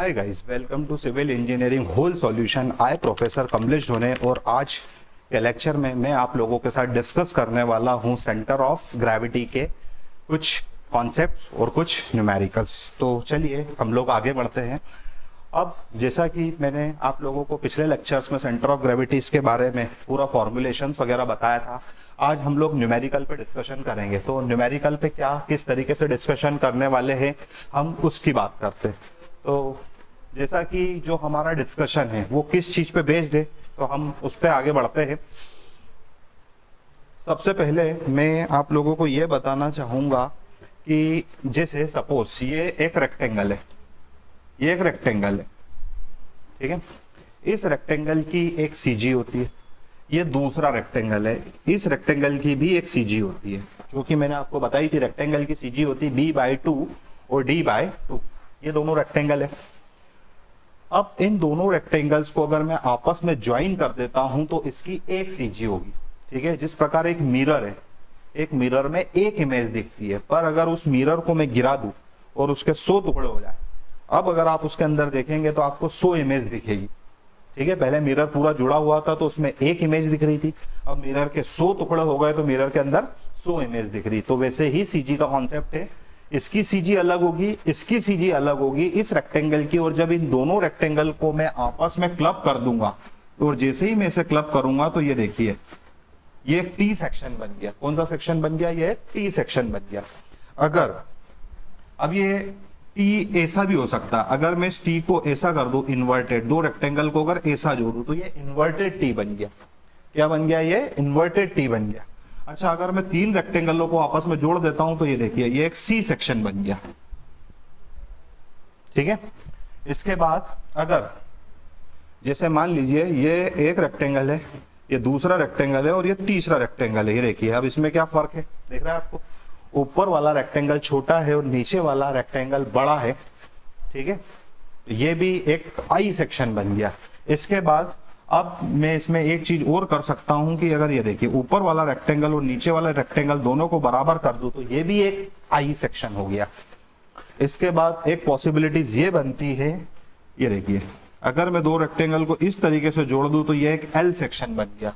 Hi guys, welcome to civil engineering whole solution. I professor Kamlesh Dhone और आज के lecture में मैं आप लोगों के साथ डिस्कस करने वाला हूं सेंटर ऑफ ग्रेविटी के कुछ कॉन्सेप्ट्स और कुछ न्यूमेरिकल्स। तो चलिए हम लोग आगे बढ़ते हैं। अब जैसा कि मैंने आप लोगों को पिछले लेक्चर्स में सेंटर ऑफ ग्रेविटीज के बारे में पूरा फॉर्मुलेशंस वगैरह बताया था, आज हम लोग न्यूमेरिकल पे डिस्कशन करेंगे। तो न्यूमेरिकल पे क्या किस तरीके से डिस्कशन करने वाले हैं हम उसकी बात करते हैं। तो जैसा कि जो हमारा डिस्कशन है वो किस चीज पे बेस्ड है, तो हम उस पे आगे बढ़ते हैं। सबसे पहले मैं आप लोगों को ये बताना चाहूंगा कि जैसे सपोज ये एक रेक्टेंगल है, ये एक रेक्टेंगल है, ठीक है। इस रेक्टेंगल की एक सीजी होती है, ये दूसरा रेक्टेंगल है, इस रेक्टेंगल की भी एक सीजी होती है, जो कि मैंने आपको बताई थी। रेक्टेंगल की सीजी होती है b/2 और d/2। ये दोनों रेक्टेंगल है। अब इन दोनों रेक्टेंगल्स को अगर मैं आपस में ज्वाइन कर देता हूं तो इसकी एक सीजी होगी, ठीक है। जिस प्रकार एक मिरर है, एक मिरर में एक इमेज दिखती है, पर अगर उस मिरर को मैं गिरा दूं और उसके 100 टुकड़े हो जाए, अब अगर आप उसके अंदर देखेंगे तो आपको 100 इमेज दिखेगी, ठीक है। पहले मिरर पूरा जुड़ा हुआ था तो उसमें एक इमेज दिख रही थी, अब मिरर के 100 टुकड़े हो गए तो मिरर के अंदर 100 इमेज दिख रही। तो वैसे ही सीजी का कॉन्सेप्ट है, इसकी सीजी अलग होगी, इसकी सीजी अलग होगी इस रेक्टेंगल की, और जब इन दोनों रेक्टेंगल को मैं आपस में क्लब कर दूंगा, और जैसे ही मैं इसे क्लब करूंगा तो ये देखिए ये एक टी सेक्शन बन गया। कौन सा सेक्शन बन गया? ये टी सेक्शन बन गया। अगर अब ये टी ऐसा भी हो सकता है, अगर मैं इस टी को ऐसा कर दूं इन्वर्टेड, दो रेक्टेंगल को अगर ऐसा जोड़ू तो ये इन्वर्टेड टी बन गया। क्या बन गया? ये इन्वर्टेड टी बन गया। अच्छा, अगर मैं तीन रेक्टेंगलों को आपस में जोड़ देता हूं तो ये देखिए ये एक सी सेक्शन बन गया, ठीक है। इसके बाद अगर जैसे मान लीजिए ये एक रेक्टेंगल है, ये दूसरा रेक्टेंगल है और ये तीसरा रेक्टेंगल है, ये देखिए अब इसमें क्या फर्क है देख रहा है आपको? ऊपर वाला रेक्टेंगल छोटा है और नीचे वाला रेक्टेंगल बड़ा है, ठीक है। ये भी एक आई सेक्शन बन गया। इसके बाद अब मैं इसमें एक चीज और कर सकता हूं कि अगर ये देखिए ऊपर वाला रेक्टेंगल और नीचे वाला रेक्टेंगल दोनों को बराबर कर दूं तो ये भी एक आई सेक्शन हो गया। इसके बाद एक पॉसिबिलिटीज ये बनती है, ये देखिए अगर मैं दो रेक्टेंगल को इस तरीके से जोड़ दूं तो ये एक एल सेक्शन बन गया।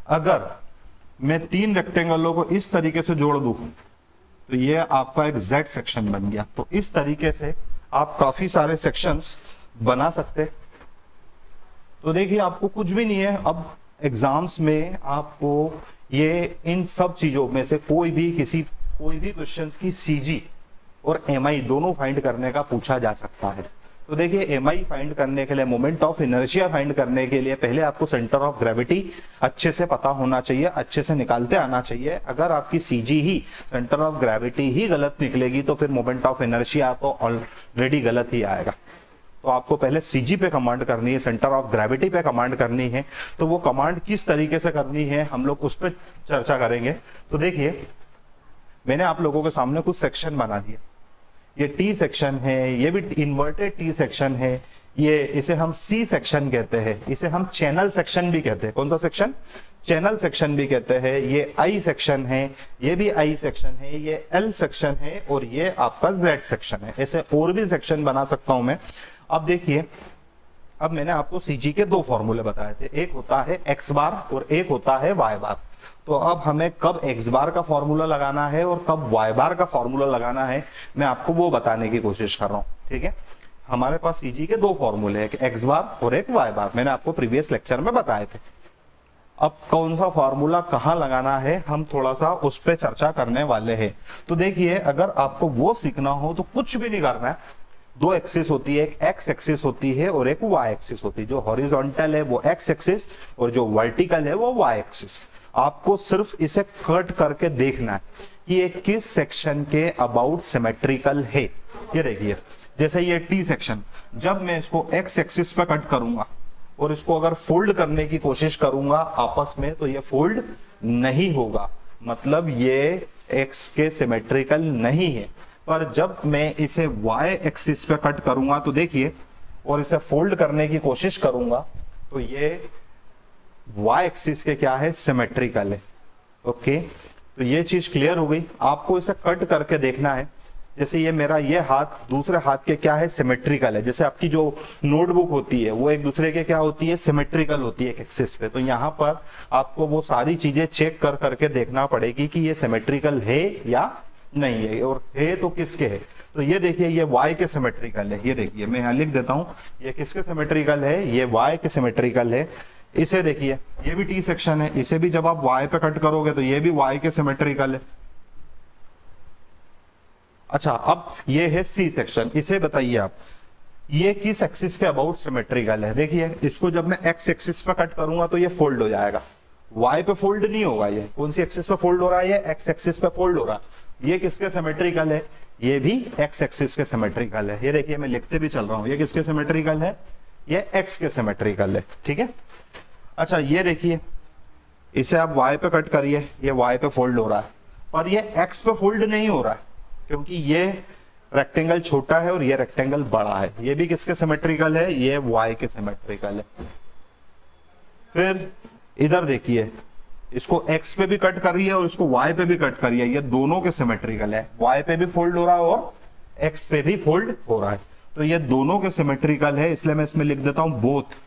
अगर मैं तीन रेक्टेंगलों को इस तरीके से जोड़ दूं तो ये आपका एक जेड सेक्शन बन गया। तो इस तरीके से आप काफी सारे सेक्शंस बना सकते। तो देखिए आपको कुछ भी नहीं है, अब एग्जाम्स में आपको ये इन सब चीजों में से कोई भी क्वेश्चंस की सीजी और एमआई दोनों फाइंड करने का पूछा जा सकता है। तो देखिए एमआई फाइंड करने के लिए, मोमेंट ऑफ इनर्शिया फाइंड करने के लिए पहले आपको सेंटर ऑफ ग्रेविटी अच्छे से पता होना चाहिए, अच्छे से निकालते आना चाहिए। अगर आपकी सीजी ही, सेंटर ऑफ ग्रेविटी ही गलत निकलेगी तो फिर मोमेंट ऑफ इनर्शिया तो ऑलरेडी गलत ही आएगा। तो आपको पहले सीजी पे कमांड करनी है, सेंटर ऑफ ग्रेविटी पे कमांड करनी है। तो वो कमांड किस तरीके से करनी है हम लोग उस पर चर्चा करेंगे। तो देखिए मैंने आप लोगों के सामने कुछ सेक्शन बना दिए। ये टी सेक्शन है, ये भी इन्वर्टेड टी सेक्शन है, ये इसे हम सी सेक्शन कहते हैं, इसे हम चैनल सेक्शन भी कहते हैं। कौन सा सेक्शन? चैनल सेक्शन भी कहते हैं। ये आई सेक्शन है, ये भी आई सेक्शन है, ये एल सेक्शन है और ये आपका जेड सेक्शन है। ऐसे और भी सेक्शन बना सकता हूं मैं। अब देखिए, अब मैंने आपको सीजी के दो फॉर्मूले बताए थे, एक होता है एक्स बार और एक होता है वाई बार। तो अब हमें कब एक्स बार का फॉर्मूला लगाना है और कब वाई बार का फॉर्मूला लगाना है मैं आपको वो बताने की कोशिश कर रहा हूं, ठीक है। हमारे पास सीजी के दो फॉर्मूले, एक एक्स बार और एक वाई बार, मैंने आपको प्रीवियस लेक्चर में बताए थे। अब कौन सा फॉर्मूला कहां लगाना है हम थोड़ा सा उस पर चर्चा करने वाले हैं। तो देखिए अगर आपको वो सीखना हो तो कुछ भी नहीं करना है। दो एक्सिस होती है, एक एक्स एक्सिस होती है और एक वाई एक्सिस होती है। जो हॉरिजॉन्टल है वो एक्स एक्सिस और जो वर्टिकल है वो वाई एक्सिस। आपको सिर्फ इसे कट करके देखना है कि ये किस सेक्शन के अबाउट सिमेट्रिकल है। ये देखिए जैसे ये टी सेक्शन, जब मैं इसको एक्स एक्सिस पे कट करूंगा और इसको अगर फोल्ड करने की कोशिश करूंगा आपस में तो ये फोल्ड नहीं होगा, मतलब ये एक्स के सिमेट्रिकल नहीं है। पर जब मैं इसे वाई एक्सिस पे कट करूंगा तो देखिए, और इसे फोल्ड करने की कोशिश करूंगा तो ये वाई एक्सिस के क्या है? सिमेट्रिकल है। ओके, तो ये चीज क्लियर हो गई। आपको इसे कट करके देखना है जैसे ये मेरा ये हाथ दूसरे हाथ के क्या है, सिमेट्रिकल है। जैसे आपकी जो नोटबुक होती है वो एक दूसरे के क्या होती है, सिमेट्रिकल होती है एक एक्सिस पे। तो यहाँ पर आपको वो सारी चीजें चेक कर करके देखना पड़ेगी कि ये सिमेट्रिकल है या नहीं है, और है तो किसके है। तो ये देखिए ये y के सिमेट्रिकल है, ये देखिए मैं यहाँ लिख देता हूं, ये किसके सिमेट्रिकल है, ये y के सिमेट्रिकल है। इसे देखिए ये भी टी सेक्शन है, इसे भी जब आप y पे कट करोगे तो ये भी y के सिमेट्रिकल है। अच्छा अब ये है सी सेक्शन, इसे बताइए आप ये किस एक्सिस के अबाउट सिमेट्रिकल है। देखिए इसको जब मैं एक्स एक्सिस पे कट करूंगा तो ये फोल्ड हो जाएगा, y पे फोल्ड नहीं होगा। ये कौन सी एक्सिस पे फोल्ड हो रहा है, ये एक्स एक्सिस पे फोल्ड हो रहा है। ये किसके सिमेट्रिकल है, ये भी एक्स एक्सिस के सिमेट्रिकल है। ये देखिए मैं लिखते भी चल रहा हूं, ये किसके सिमेट्रिकल है, ये एक्स के सिमेट्रिकल है, ठीक है। अच्छा ये देखिए इसे आप y पे कट करिए, ये y पे फोल्ड हो रहा है, पर ये x पे फोल्ड नहीं हो रहा है क्योंकि ये रेक्टेंगल छोटा है और ये रेक्टेंगल बड़ा है। ये भी किसके सिमेट्रिकल है, ये y के सिमेट्रिकल है। फिर इधर देखिए इसको x पे भी कट करिए और इसको y पे भी कट करिए, ये दोनों के सिमेट्रिकल है। y पे भी फोल्ड हो रहा है और x पे भी फोल्ड हो रहा है, तो ये दोनों के सिमेट्रिकल है। इसलिए मैं इसमें लिख देता हूं बोथ,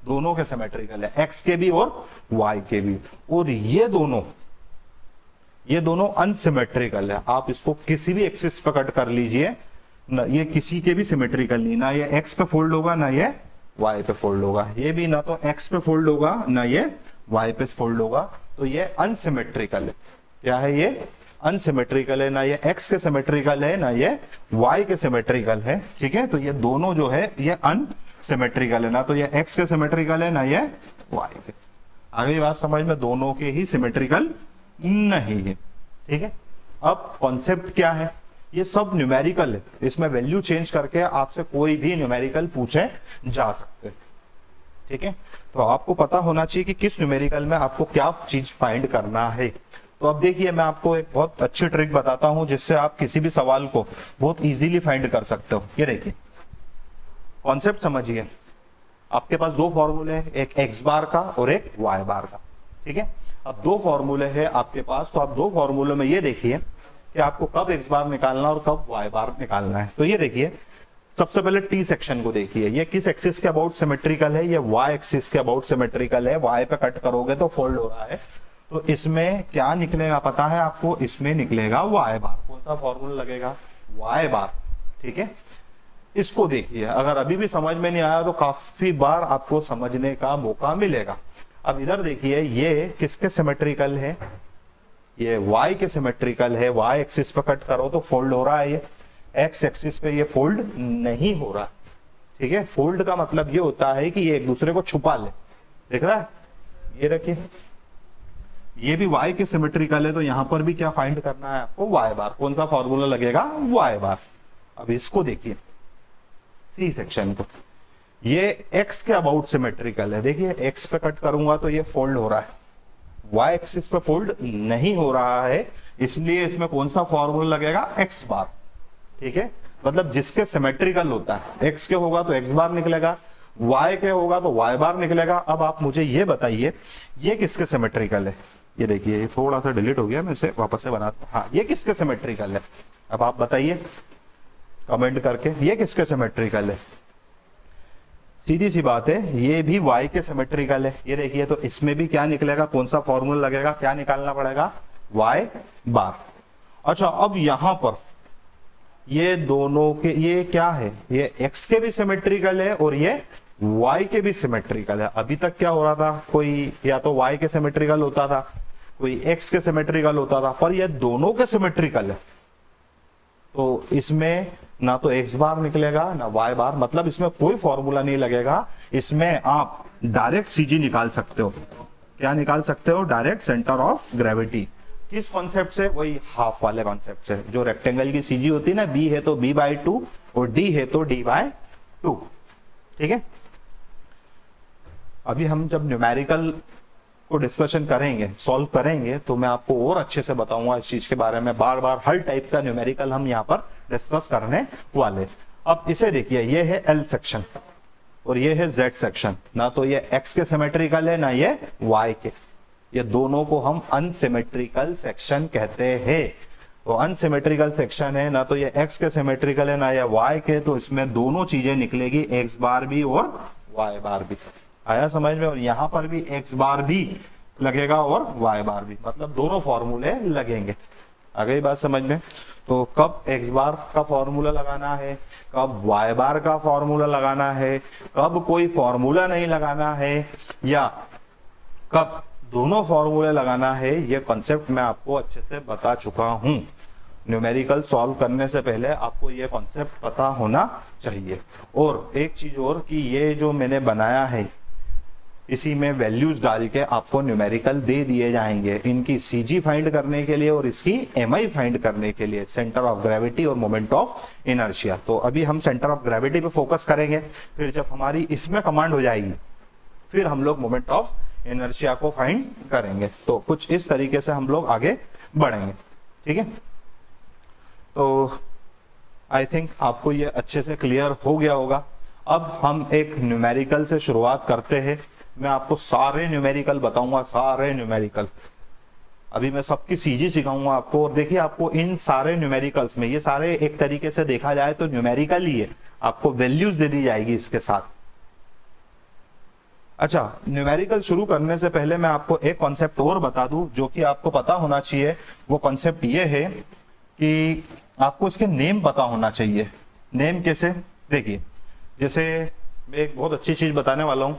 दोनों के सिमेट्रिकल है, x के भी और y के भी। और ये दोनों अनसिमेट्रिकल है। आप इसको किसी भी एक्सिस पे कट कर लीजिए ना, ये किसी के भी सिमेट्रिकल नहीं, ना ये x पे फोल्ड होगा ना ये y पे फोल्ड होगा। ये भी ना तो x पे फोल्ड होगा ना ये y पे फोल्ड होगा, तो ये अनसिमेट्रिकल है। क्या है ये, अनसिमेट्रिकल है, ना ये x के सिमेट्रिकल है ना ये y के सिमेट्रिकल है, ठीक है। तो ये दोनों जो है ये अनसिमेट्रिकल है, ना तो ये x के सिमेट्रिकल है ना ये y के। आगे बात समझ में, दोनों के ही सिमेट्रिकल नहीं है, ठीक है। अब कॉन्सेप्ट क्या है, ये सब न्यूमेरिकल है, इसमें वैल्यू चेंज करके आपसे कोई भी न्यूमेरिकल पूछे जा सकते हैं, ठीक है। तो आपको पता होना चाहिए कि किस न्यूमेरिकल में आपको क्या चीज फाइंड करना है। तो अब देखिए मैं आपको एक बहुत अच्छी ट्रिक बताता हूं जिससे आप किसी भी सवाल को बहुत इजीली फाइंड कर सकते हो। ये देखिए कॉन्सेप्ट समझिए, आपके पास दो फॉर्मूले हैं, एक एक्स बार का और एक वाई बार का, ठीक है। अब दो फॉर्मूले हैं आपके पास, तो आप दो फॉर्मूले में ये देखिए कि आपको कब एक्स बार निकालना और कब वाई बार निकालना है। तो ये देखिए सबसे पहले टी सेक्शन को देखिए, ये किस एक्सिस के अबाउट सिमेट्रिकल है, ये वाई एक्सिस के अबाउट सिमेट्रिकल है। वाई पे कट करोगे तो फोल्ड हो रहा है, तो इसमें क्या निकलेगा पता है आपको, इसमें निकलेगा वाई बार। कौन सा फॉर्मूला लगेगा, वाई बार, ठीक है। इसको देखिए, अगर अभी भी समझ में नहीं आया तो काफी बार आपको समझने का मौका मिलेगा। अब इधर देखिए ये किसके सिमेट्रिकल है, ये y के सिमेट्रिकल है। y एक्सिस पे कट करो तो फोल्ड हो रहा है, ये x एक्सिस पे ये फोल्ड नहीं हो रहा, ठीक है। फोल्ड का मतलब ये होता है कि ये एक दूसरे को छुपा ले, देख रहा है। ये देखिए ये भी y के सिमेट्रिकल है, तो यहां पर भी क्या फाइंड करना है आपको, y बार। कौन सा फॉर्मूला लगेगा, y बार। अब इसको देखिए सी सेक्शन को, ये x के अबाउट सिमेट्रिकल है। देखिए x पे कट करूंगा तो ये फोल्ड हो रहा है, y एक्सिस पे फोल्ड नहीं हो रहा है, इसलिए इसमें कौन सा फॉर्मूला लगेगा, x बार, ठीक है। मतलब जिसके सिमेट्रिकल होता है, x के होगा तो x बार निकलेगा, y के होगा तो y बार निकलेगा। अब आप मुझे ये बताइए ये किसके सिमेट्रिकल है। ये देखिए ये थोड़ा सा डिलीट हो गया, मैं इसे वापस से बनाता हूं। हाँ ये किसके सिमेट्रिकल है, अब आप बताइए कमेंट करके, ये किसके सिमेट्रिकल है। सीधी सी बात है, ये भी y के सिमेट्रिकल है। ये देखिए तो इसमें भी क्या निकलेगा, कौन सा फॉर्मूला लगेगा, क्या निकालना पड़ेगा, y बार। अच्छा अब यहां पर ये दोनों के, ये क्या है, ये x के भी सिमेट्रिकल है और ये y के भी सिमेट्रिकल है। अभी तक क्या हो रहा था, कोई या तो y के सिमेट्रिकल होता था, कोई x के सिमेट्रिकल होता था, पर ये दोनों के सिमेट्रिकल है। तो इसमें ना तो x बार निकलेगा ना y बार, मतलब इसमें कोई फॉर्मूला नहीं लगेगा। इसमें आप डायरेक्ट सीजी निकाल सकते हो। क्या निकाल सकते हो, डायरेक्ट सेंटर ऑफ ग्रेविटी। किस कॉन्सेप्ट से, वही हाफ वाले कॉन्सेप्ट से। जो रेक्टेंगल की सीजी होती है ना, b है तो b/2 और d है तो d/2, ठीक है। अभी हम जब न्यूमेरिकल को डिस्कशन करेंगे, सॉल्व करेंगे, तो मैं आपको और अच्छे से बताऊंगा इस चीज के बारे में। बार बार हर टाइप का न्यूमेरिकल हम यहाँ पर डिस्कस करने वाले। अब इसे देखिए, ये है L सेक्शन और ये है Z सेक्शन। ना तो ये X के सिमेट्रिकल है ना ये Y के, ये दोनों को हम अनसिमेट्रिकल सेक्शन कहते हैं। तो अनसिमेट्रिकल सेक्शन है, ना तो ये x के सिमेट्रिकल है ना ये y के, तो इसमें दोनों चीजें निकलेगी, x बार भी और y बार भी। आया समझ में? और यहाँ पर भी x बार भी लगेगा और y बार भी, मतलब दोनों फॉर्मूले लगेंगे। आ गई बात समझ में? तो कब x बार का फॉर्मूला लगाना है, कब y बार का फॉर्मूला लगाना है, कब कोई फॉर्मूला नहीं लगाना है, या कब दोनों फॉर्मूले लगाना है, ये कॉन्सेप्ट मैं आपको अच्छे से बता चुका हूं। न्यूमेरिकल सॉल्व करने से पहले आपको ये कॉन्सेप्ट पता होना चाहिए। और एक चीज और कि ये जो मैंने बनाया है इसी में वैल्यूज डाल के आपको न्यूमेरिकल दे दिए जाएंगे, इनकी सीजी फाइंड करने के लिए और इसकी एमआई फाइंड करने के लिए, सेंटर ऑफ ग्रेविटी और मोमेंट ऑफ इनर्शिया। तो अभी हम सेंटर ऑफ ग्रेविटी पे फोकस करेंगे, फिर जब हमारी इसमें कमांड हो जाएगी फिर हम लोग मोमेंट ऑफ इनर्शिया को फाइंड करेंगे। तो कुछ इस तरीके से हम लोग आगे बढ़ेंगे, ठीक है? तो आई थिंक आपको ये अच्छे से क्लियर हो गया होगा। अब हम एक न्यूमेरिकल से शुरुआत करते हैं। मैं आपको सारे न्यूमेरिकल बताऊंगा, सारे न्यूमेरिकल। अभी मैं सबकी सीजी सिखाऊंगा आपको। और देखिए आपको इन सारे न्यूमेरिकल्स में, ये सारे एक तरीके से देखा जाए तो न्यूमेरिकल ही है, आपको वैल्यूज दे दी जाएगी इसके साथ। अच्छा, न्यूमेरिकल शुरू करने से पहले मैं आपको एक कॉन्सेप्ट और बता दूं जो कि आपको पता होना चाहिए। वो कॉन्सेप्ट ये है कि आपको इसके नेम पता होना चाहिए। नेम कैसे? देखिए, जैसे मैं एक बहुत अच्छी चीज बताने वाला हूं।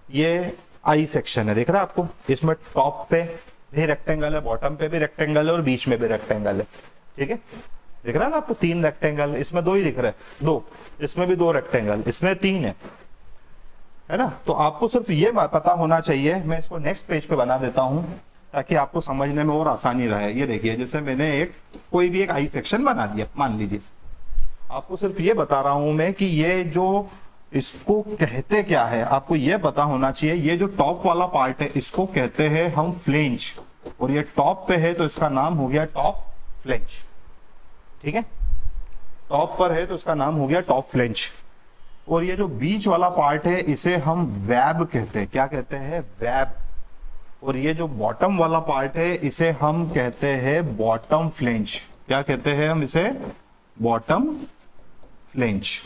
ये आई सेक्शन है, देख रहा है आपको? इसमें टॉप पे भी रेक्टेंगल है, बॉटम पे भी रेक्टेंगल है और बीच में भी रेक्टेंगल है, ठीक है? दिख रहा है ना आपको? 3 रेक्टेंगल, इसमें 2 ही दिख रहे हैं, 2, इसमें भी 2 रेक्टेंगल, इसमें 3 है ना? तो आपको सिर्फ ये पता होना चाहिए। मैं इसको नेक्स्ट पेज पे बना देता हूं ताकि आपको समझने में और आसानी रहे। ये देखिए, जैसे मैंने कोई भी एक आई सेक्शन बना दिया, मान लीजिए। आपको सिर्फ ये बता रहा हूं मैं कि ये जो इसको कहते क्या है, आपको ये पता होना चाहिए। ये जो टॉप वाला पार्ट है इसको कहते हैं हम फ्लेंज, और ये टॉप पे है तो इसका नाम हो गया टॉप फ्लेंज, ठीक है? टॉप पर है तो इसका नाम हो गया टॉप फ्लेंज। और ये जो बीच वाला पार्ट है इसे हम वेब कहते हैं। क्या कहते हैं? वेब। और ये जो बॉटम वाला पार्ट है इसे हम कहते हैं बॉटम फ्लेंज। क्या कहते हैं हम इसे? Bottom flange.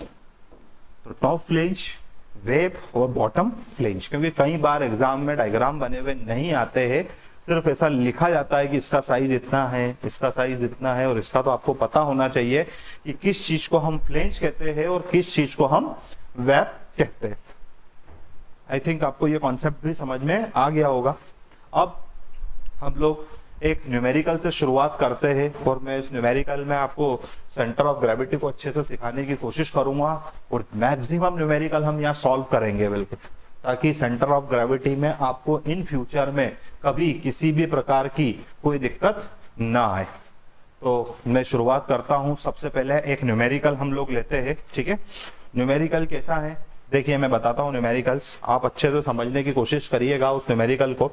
तो टॉप फ्लेंज, वेब और बॉटम फ्लेंज। क्योंकि कई बार एग्जाम में डायग्राम बने हुए नहीं आते हैं, सिर्फ ऐसा लिखा जाता है कि इसका साइज इतना है, इसका साइज इतना है, और इसका तो आपको पता होना चाहिए कि किस चीज को हम फ्लेंज कहते हैं और किस चीज को हम वेब कहते हैं। आई थिंक आपको ये कॉन्सेप्ट भी समझ में आ गया होगा। अब हम लोग एक न्यूमेरिकल से शुरुआत करते हैं, और मैं इस न्यूमेरिकल में आपको सेंटर ऑफ ग्रेविटी को अच्छे से सिखाने की कोशिश करूंगा, और मैक्सिमम न्यूमेरिकल हम यहाँ सॉल्व करेंगे बिल्कुल, ताकि सेंटर ऑफ ग्रेविटी में आपको इन फ्यूचर में कभी किसी भी प्रकार की कोई दिक्कत ना आए। तो मैं शुरुआत करता हूं। सबसे पहले एक न्यूमेरिकल हम लोग लेते हैं, ठीक है? न्यूमेरिकल कैसा है देखिए, मैं बताता हूं न्यूमेरिकल्स, आप अच्छे से समझने की कोशिश करिएगा उस न्यूमेरिकल को।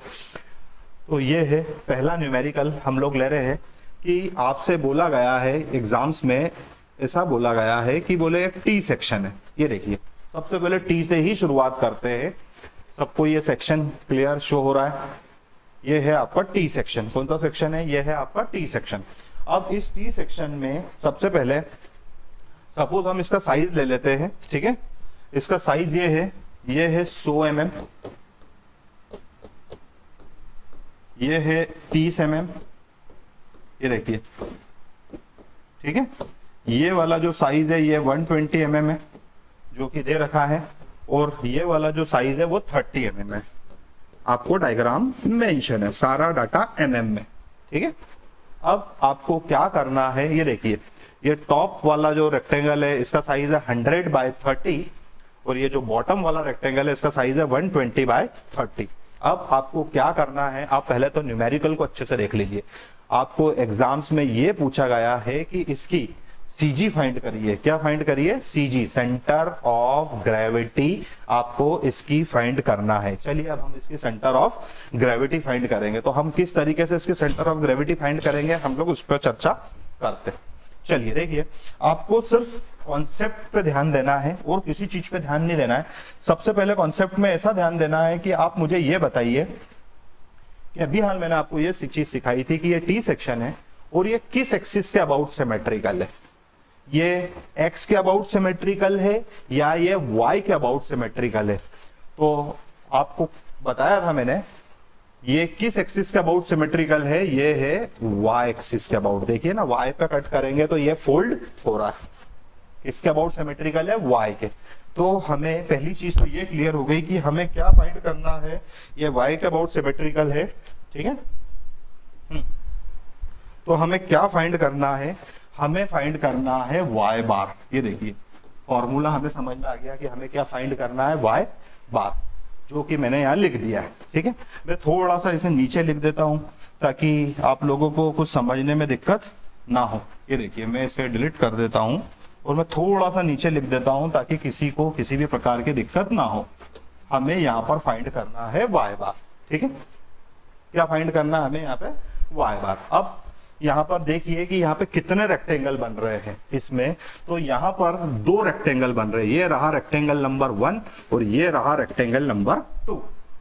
तो ये है पहला न्यूमेरिकल हम लोग ले रहे हैं कि आपसे बोला गया है एग्जाम्स में, ऐसा बोला गया है कि बोले एक टी सेक्शन है। ये देखिए, सबसे पहले टी से ही शुरुआत करते हैं। सबको ये सेक्शन क्लियर शो हो रहा है? ये है आपका टी सेक्शन। कौन सा सेक्शन है? ये है आपका टी सेक्शन। अब इस टी सेक्शन में सबसे पहले सपोज हम इसका साइज ले लेते हैं, ठीक है? इसका साइज ये है 100 mm, ये है 30 mm, ये देखिए, ठीक है? ये वाला जो साइज है ये 120 mm है जो कि दे रखा है, और ये वाला जो साइज है वो 30 mm है। आपको डायग्राम मेंशन है, सारा डाटा mm में, ठीक है? अब आपको क्या करना है, ये देखिए, ये टॉप वाला जो रेक्टेंगल है इसका साइज है 100 बाय 30, और ये जो बॉटम वाला रेक्टेंगल है इसका साइज है 120 बाय 30। अब आपको क्या करना है, आप पहले तो न्यूमेरिकल को अच्छे से देख लीजिए। आपको एग्जाम्स में ये पूछा गया है कि इसकी सीजी फाइंड करिए। क्या फाइंड करिए? सीजी, सेंटर ऑफ ग्रेविटी आपको इसकी फाइंड करना है। चलिए अब हम इसकी सेंटर ऑफ ग्रेविटी फाइंड करेंगे। तो हम किस तरीके से इसकी सेंटर ऑफ ग्रेविटी फाइंड करेंगे, हम लोग उस पर चर्चा करते हैं। चलिए देखिए, आपको सिर्फ कॉन्सेप्ट पे ध्यान देना है और किसी चीज पे ध्यान नहीं देना है। सबसे पहले कॉन्सेप्ट में ऐसा ध्यान देना है कि आप मुझे ये बताइए कि अभी हाल मैंने आपको ये चीज सिखाई थी कि ये टी सेक्शन है और ये किस एक्सिस के अबाउट सिमेट्रिकल है, ये x के अबाउट सिमेट्रिकल है या ये y के अबाउट सिमेट्रिकल है। तो आपको बताया था मैंने ये किस एक्सिस के अबाउट सिमेट्रिकल है, ये है y एक्सिस के अबाउट। देखिए ना y पे कट करेंगे तो ये फोल्ड हो रहा है, किसके अबाउट सिमेट्रिकल है, y के। तो हमें पहली चीज तो ये क्लियर हो गई कि हमें क्या फाइंड करना है, ये y के अबाउट सिमेट्रिकल है, ठीक है। तो हमें क्या फाइंड करना है, हमें फाइंड करना है y बार। ये देखिए फॉर्मूला हमें समझ में आ गया कि हमें क्या फाइंड करना है, y बार, जो कि मैंने यहाँ लिख दिया है, ठीक है। मैं थोड़ा सा इसे नीचे लिख देता हूं ताकि आप लोगों को कुछ समझने में दिक्कत ना हो। ये देखिए मैं इसे डिलीट कर देता हूं और मैं थोड़ा सा नीचे लिख देता हूं ताकि किसी को किसी भी प्रकार की दिक्कत ना हो। हमें यहाँ पर फाइंड करना है y बार, ठीक है। क्या फाइंड करना है हमें यहाँ पे, y बार। अब यहाँ पर देखिए कि यहाँ पे कितने रेक्टेंगल बन रहे हैं इसमें, तो यहाँ पर 2 रेक्टेंगल बन रहे हैं। ये रहा रेक्टेंगल नंबर 1 और ये रहा रेक्टेंगल नंबर 2।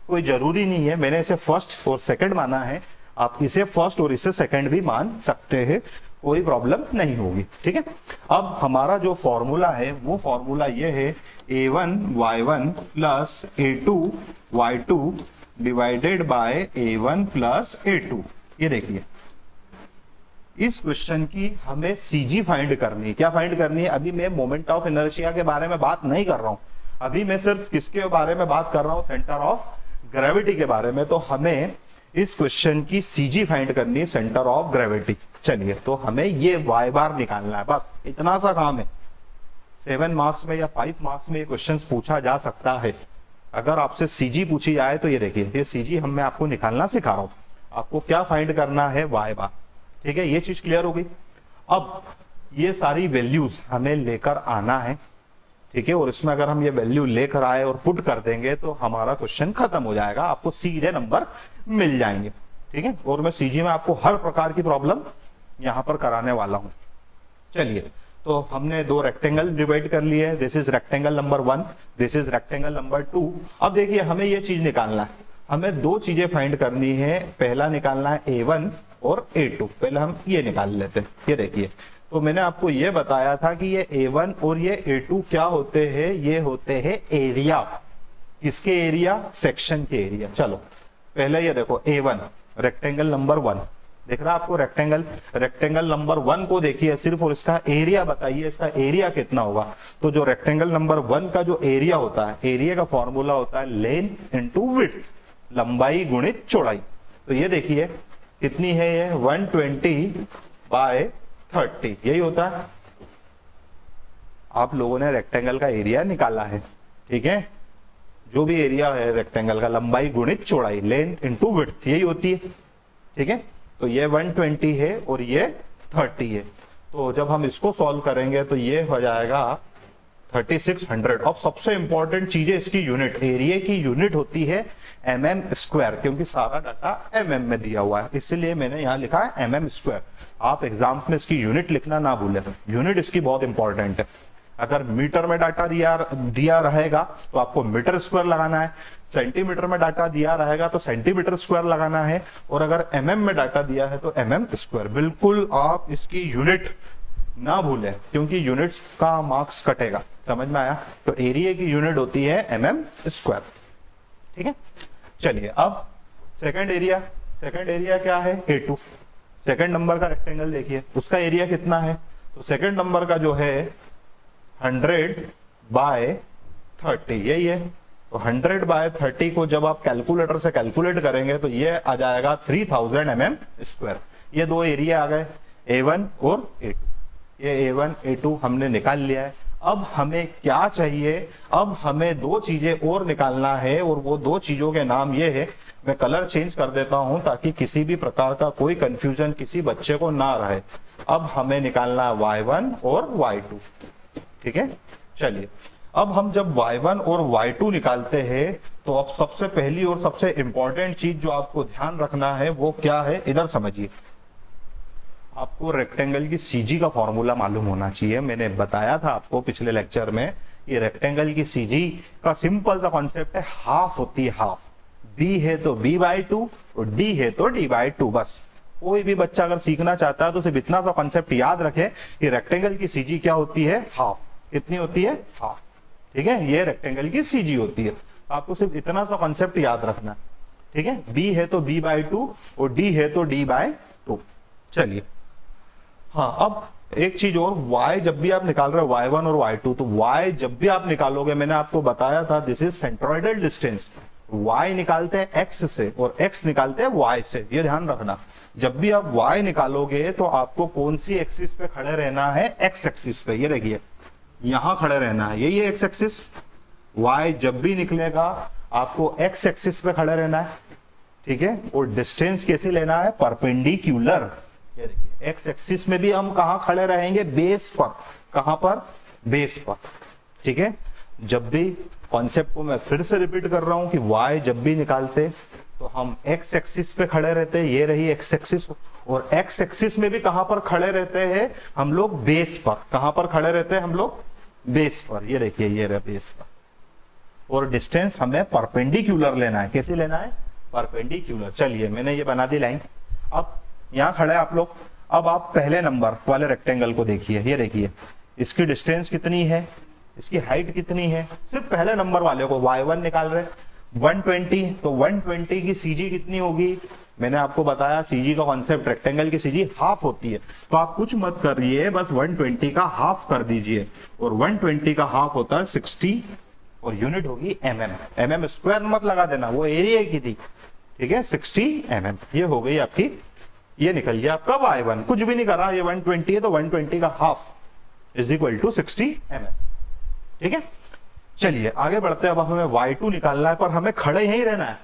कोई जरूरी नहीं है मैंने इसे फर्स्ट और सेकंड माना है, आप इसे फर्स्ट और इसे सेकंड भी मान सकते हैं, कोई प्रॉब्लम नहीं होगी, ठीक है। अब हमारा जो फॉर्मूला है वो फॉर्मूला ये है a1y1 plus a2y2 divided by a1 plus a2। ये देखिए इस क्वेश्चन की हमें सीजी फाइंड करनी है। क्या फाइंड करनी है, अभी मैं मोमेंट ऑफ इनर्शिया के बारे में बात नहीं कर रहा हूं, अभी मैं सिर्फ किसके बारे में बात कर रहा हूं, सेंटर ऑफ ग्रेविटी के बारे में। तो हमें इस क्वेश्चन की सीजी फाइंड करनी है, सेंटर ऑफ ग्रेविटी। चलिए तो हमें ये y बार निकालना है, बस इतना सा काम है। 7 मार्क्स में या 5 मार्क्स में ये क्वेश्चन पूछा जा सकता है। अगर आपसे सीजी पूछी जाए तो ये देखिए ये सीजी मैं आपको निकालना सिखा रहा हूं। आपको क्या फाइंड करना है, y बार, ठीक है। ये चीज क्लियर हो गई। अब ये सारी वैल्यूज हमें लेकर आना है, ठीक है। और इसमें अगर हम ये वैल्यू लेकर आए और पुट कर देंगे तो हमारा क्वेश्चन खत्म हो जाएगा, आपको सीधे नंबर मिल जाएंगे, ठीक है। और मैं सीजी में आपको हर प्रकार की प्रॉब्लम यहां पर कराने वाला हूं। चलिए तो हमने 2 रेक्टेंगल डिवाइड कर लिए, this is rectangle number 1, this is rectangle number 2। अब देखिए हमें ये चीज निकालना है, हमें 2 चीजें फाइंड करनी है। पहला निकालना है a1 और a2। पहले हम ये निकाल लेते हैं। ये देखिए तो मैंने आपको ये बताया था कि ये a1 और ये a2 क्या होते हैं, ये होते हैं एरिया। किसके एरिया, सेक्शन के एरिया। चलो पहले ये देखो a1 रेक्टेंगल नंबर 1 दिख रहा है आपको, रेक्टेंगल नंबर 1 को देखिए सिर्फ और इसका एरिया बताइए, इसका एरिया कितना होगा। तो जो रेक्टेंगल नंबर 1 का जो एरिया होता है, एरिया का फॉर्मूला होता है लेंथ इनटू विड्थ, लंबाई गुणित चौड़ाई। तो ये देखिए कितनी है ये 120 बाय 30, यही होता है। आप लोगों ने रेक्टेंगल का एरिया निकाला है, ठीक है। जो भी एरिया है रेक्टेंगल का, लंबाई गुणित चौड़ाई, लेंथ इनटू विड्थ, यही होती है, ठीक है। तो ये 120 है और ये 30 है। तो जब हम इसको सॉल्व करेंगे तो ये हो जाएगा 3600। अब सबसे इंपॉर्टेंट चीज है इसकी यूनिट, एरिया की यूनिट होती है mm², क्योंकि सारा डाटा mm में दिया हुआ है, इसलिए मैंने यहाँ लिखा है mm²। आप एग्जाम में इसकी यूनिट लिखना ना भूलें, यूनिट इसकी बहुत इंपॉर्टेंट है। अगर मीटर में डाटा दिया रहेगा तो आपको मीटर स्क्वायर लगाना है, सेंटीमीटर में डाटा दिया रहेगा तो सेंटीमीटर स्क्वायर लगाना है, और अगर mm में डाटा दिया है तो mm²। बिल्कुल आप इसकी यूनिट ना भूलें क्योंकि यूनिट्स का मार्क्स कटेगा, समझ में आया। तो एरिया की यूनिट होती है mm², ठीक है। चलिए अब सेकंड एरिया क्या है, a2। सेकंड नंबर का रेक्टेंगल देखिए, उसका एरिया कितना है, तो सेकंड नंबर का जो है 100 बाय 30, यही है। तो 100 बाय 30 को जब आप कैलकुलेटर से कैलकुलेट करेंगे तो ये आ जाएगा 3000 mm²। ये 2 एरिया आ गए, a1 और a2। ये a1 a2 हमने निकाल लिया है। अब हमें क्या चाहिए, अब हमें 2 चीजें और निकालना है, और वो 2 चीजों के नाम ये है, मैं कलर चेंज कर देता हूं ताकि किसी भी प्रकार का कोई कंफ्यूजन किसी बच्चे को ना रहे। अब हमें निकालना है y1 और y2, ठीक है। चलिए अब हम जब y1 और y2 निकालते हैं तो अब सबसे पहली और सबसे इंपॉर्टेंट चीज जो आपको ध्यान रखना है वो क्या है, इधर समझिए। आपको रेक्टेंगल की सीजी का फॉर्मूला मालूम होना चाहिए। मैंने बताया था आपको पिछले लेक्चर में, ये रेक्टेंगल की सीजी का सिंपल सा कॉन्सेप्ट है, हाफ होती है हाफ। b है तो b/2 और d है तो d/2, बस कोई भी बच्चा अगर सीखना चाहता है तो सिर्फ इतना सा कॉन्सेप्ट याद रखे कि रेक्टेंगल की सीजी क्या होती है, हाफ। कितनी होती है, हाफ। ठीक है, ये रेक्टेंगल की सीजी होती है। आपको सिर्फ इतना सा कॉन्सेप्ट याद रखना है। ठीक है, बी है तो b/2 और डी है तो d/2। चलिए, हाँ, अब एक चीज और, y जब भी आप निकाल रहे हो y1 और y2, तो y जब भी आप निकालोगे, मैंने आपको बताया था this is centroidal distance. y निकालते हैं x से और x निकालते हैं y से, ये ध्यान रखना। जब भी आप y निकालोगे तो आपको कौन सी एक्सिस पे खड़े रहना है, x एक्सिस पे। ये देखिए, यहां खड़े रहना है, यही है x एक्सिस। y जब भी निकलेगा आपको x एक्सिस पे खड़े रहना है। ठीक है, और डिस्टेंस कैसे लेना है, परपेंडिकुलर। ये देखिए, x एक्सिस में भी हम कहां खड़े रहेंगे, बेस पर। कहां पर, बेस पर। ठीक है, जब भी कॉन्सेप्ट को मैं फिर से रिपीट कर रहा हूं कि y जब भी निकालते तो हम x एक्सिस पे खड़े रहते हैं, ये रही x एक्सिस, और x एक्सिस में भी कहां पर खड़े रहते हैं हम लोग, बेस पर। कहां पर खड़े रहते हैं हम लोग, बेस पर। ये देखिए, ये रहा बेस पर। और डिस्टेंस हमें परपेंडिकुलर लेना है। कैसे लेना है, परपेंडिकुलर। चलिए, मैंने ये बना दी लाइन। अब यहां खड़े आप लोग, अब आप पहले नंबर वाले रेक्टेंगल को देखिए। ये देखिए, इसकी डिस्टेंस कितनी है, इसकी हाइट कितनी है, सिर्फ पहले नंबर वाले को y1 निकाल रहे 120, तो 120 की सीजी कितनी होगी, मैंने आपको बताया सीजी का कॉन्सेप्ट, रेक्टेंगल की सीजी हाफ होती है। तो आप कुछ मत करिए, बस 120 का हाफ कर दीजिए, और 120 का हाफ होता है 60, और यूनिट होगी mm स्क्वायर मत लगा देना, वो एरिया की थी। ठीक है, 60 mm। ये हो गई आपकी, ये निकल गया आपका y1। कुछ भी नहीं करा, ये 120 है तो 120 का half is equal to 60 mm। ठीक है, चलिए आगे बढ़ते हैं। अब हमें y2 निकालना है, पर हमें खड़े यहीं रहना है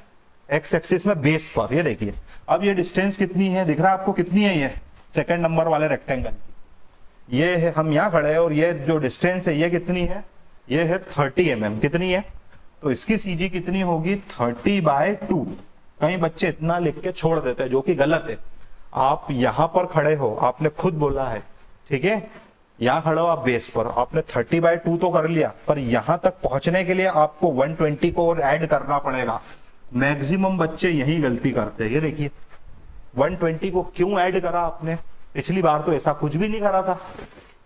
x एक्सिस में, बेस पर। ये देखिए, अब ये डिस्टेंस कितनी है, दिख रहा है आपको कितनी है, ये सेकंड नंबर वाले रेक्टेंगल की ये है। हम यहाँ खड़े हैं और ये जो डिस्टेंस है ये कितनी है, ये है 30 mm। कितनी है, तो इसकी सीजी कितनी होगी, 30/2। कई बच्चे इतना लिख के छोड़ देते हैं, जो कि गलत है। आप यहां पर खड़े हो, आपने खुद बोला है। ठीक है, यहां खड़े हो आप बेस पर, आपने 30/2 तो कर लिया, पर यहां तक पहुंचने के लिए आपको 120 को और ऐड करना पड़ेगा। मैक्सिमम बच्चे यही गलती करते हैं। ये देखिए, 120 को क्यों ऐड करा आपने, पिछली बार तो ऐसा कुछ भी नहीं करा था,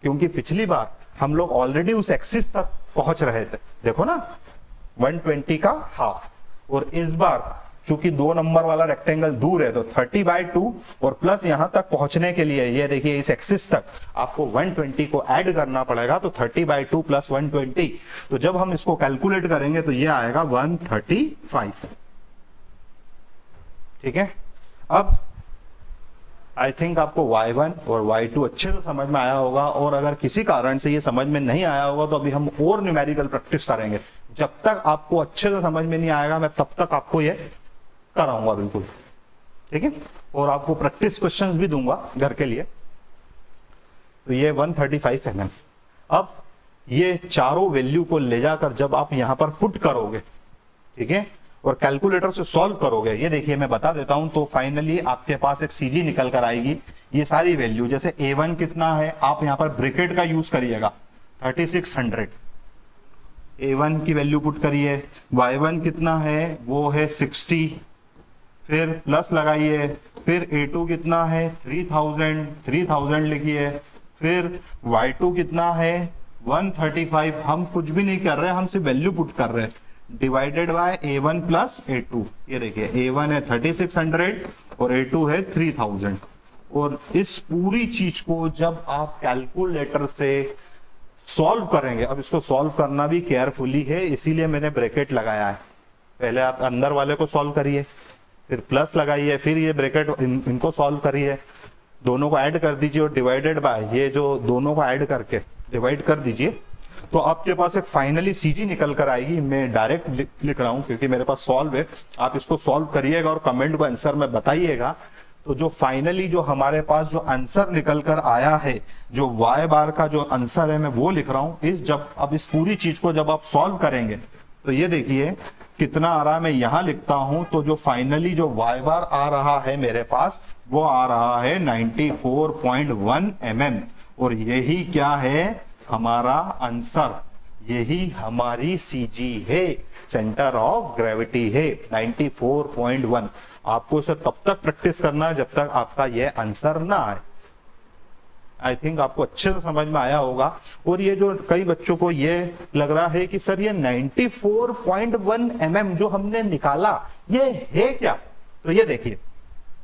क्योंकि पिछली बार हम लोग ऑलरेडी उस एक्सिस तक पहुंच रहे थे। देखो ना, 120 का हाफ, और इस बार चूंकि 2 नंबर वाला रेक्टेंगल दूर है तो 30/2, और प्लस यहां तक पहुंचने के लिए ये देखिए इस एक्सिस तक आपको 120 को ऐड करना पड़ेगा। तो 30/2 प्लस 120, तो जब हम इसको कैलकुलेट करेंगे तो ये आएगा 135। ठीक है, अब आई थिंक आपको y1 और y2 अच्छे से समझ में आया होगा, और अगर किसी कारण से ये समझ में नहीं आया होगा तो अभी हम और न्यूमेरिकल प्रैक्टिस करेंगे। जब तक आपको अच्छे से समझ में नहीं आएगा मैं तब तक आपको ये कराऊंगा बिल्कुल। ठीक है, और आपको प्रैक्टिस क्वेश्चंस भी दूंगा घर के लिए। तो ये 135 mm। अब ये चारों वैल्यू को ले जाकर जब आप यहां पर पुट करोगे, ठीक है, और कैलकुलेटर से सॉल्व करोगे, ये देखिए मैं बता देता हूं, तो फाइनली आपके पास एक सीजी निकल कर आएगी। ये सारी वैल्यू, जैसे a1 कितना है, आप यहां पर ब्रैकेट का यूज करिएगा, 3600। a1 की वैल्यू पुट करिए, y1 कितना है, वो है 60, फिर प्लस लगाइए, फिर a2 कितना है 3000 लिखिए, फिर y2 कितना है 135। हम कुछ भी नहीं कर रहे, हम सिर्फ वैल्यू पुट कर रहे हैं, divided by a1 plus a2। ये देखिए, a1 है 3600 और a2 है 3000। और इस पूरी चीज को जब आप कैलकुलेटर से सॉल्व करेंगे, अब इसको सॉल्व करना भी केयरफुली है, इसीलिए मैंने ब्रैकेट लगाया है। पहले आप अंदर वाले को सॉल्व करिए, फिर प्लस लगाइए, फिर ये ब्रैकेट इनको सॉल्व करिए, दोनों को ऐड कर दीजिए और डिवाइडेड बाय, ये जो दोनों को ऐड करके डिवाइड कर दीजिए, तो आपके पास एक फाइनली सीजी निकल कर आएगी। मैं डायरेक्ट लिख रहा हूं क्योंकि मेरे पास सॉल्व है, आप इसको सॉल्व करिएगा और कमेंट को आंसर में बताइएगा। तो जो फाइनली जो हमारे पास जो आंसर निकल कर आया है, जो y बार का जो आंसर है, मैं वो लिख रहा हूं। अब इस पूरी चीज को जब आप सॉल्व करेंगे तो ये देखिए कितना आ रहा है, मैं यहां लिखता हूं। तो जो फाइनली जो y बार आ रहा है मेरे पास, वो आ रहा है 94.1 mm, और यही क्या है हमारा आंसर। यही हमारी सीजी है, सेंटर ऑफ ग्रेविटी है 94.1। आपको इसे तब तक प्रैक्टिस करना है जब तक आपका यह आंसर ना आए। आई थिंक आपको अच्छे से समझ में आया होगा। और ये जो कई बच्चों को ये लग रहा है कि सर ये 94.1 mm जो हमने निकाला ये है क्या, तो ये देखिए,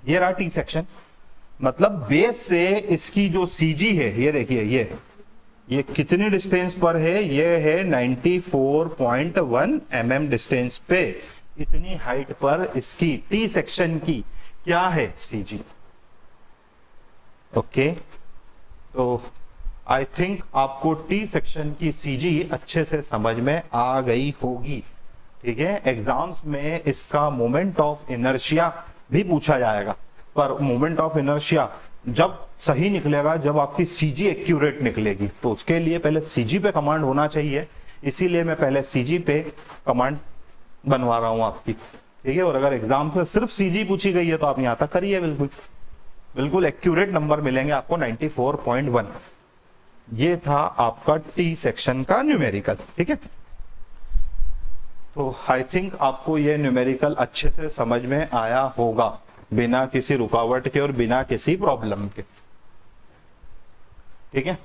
ये रहा टी सेक्शन, मतलब बेस से इसकी जो सीजी है, ये देखिए ये कितनी डिस्टेंस पर है, ये है 94.1 mm डिस्टेंस पे, इतनी हाइट पर इसकी टी सेक्शन की क्या है सीजी। ओके, तो आई थिंक आपको टी सेक्शन की सीजी अच्छे से समझ में आ गई होगी। ठीक है, एग्जाम्स में इसका मोमेंट ऑफ इनर्शिया भी पूछा जाएगा, पर मोमेंट ऑफ इनर्शिया जब सही निकलेगा जब आपकी सीजी एक्यूरेट निकलेगी, तो उसके लिए पहले सीजी पे कमांड होना चाहिए, इसीलिए मैं पहले सीजी पे कमांड बनवा रहा हूं आपकी। ठीक है, और अगर एग्जाम में सिर्फ सीजी पूछी गई है तो आप यहां तक करिए, बिल्कुल एक्यूरेट नंबर मिलेंगे आपको 94.1। ये था आपका टी सेक्शन का न्यूमेरिकल। ठीक है, तो आई थिंक आपको ये न्यूमेरिकल अच्छे से समझ में आया होगा, बिना किसी रुकावट के और बिना किसी प्रॉब्लम के। ठीक है।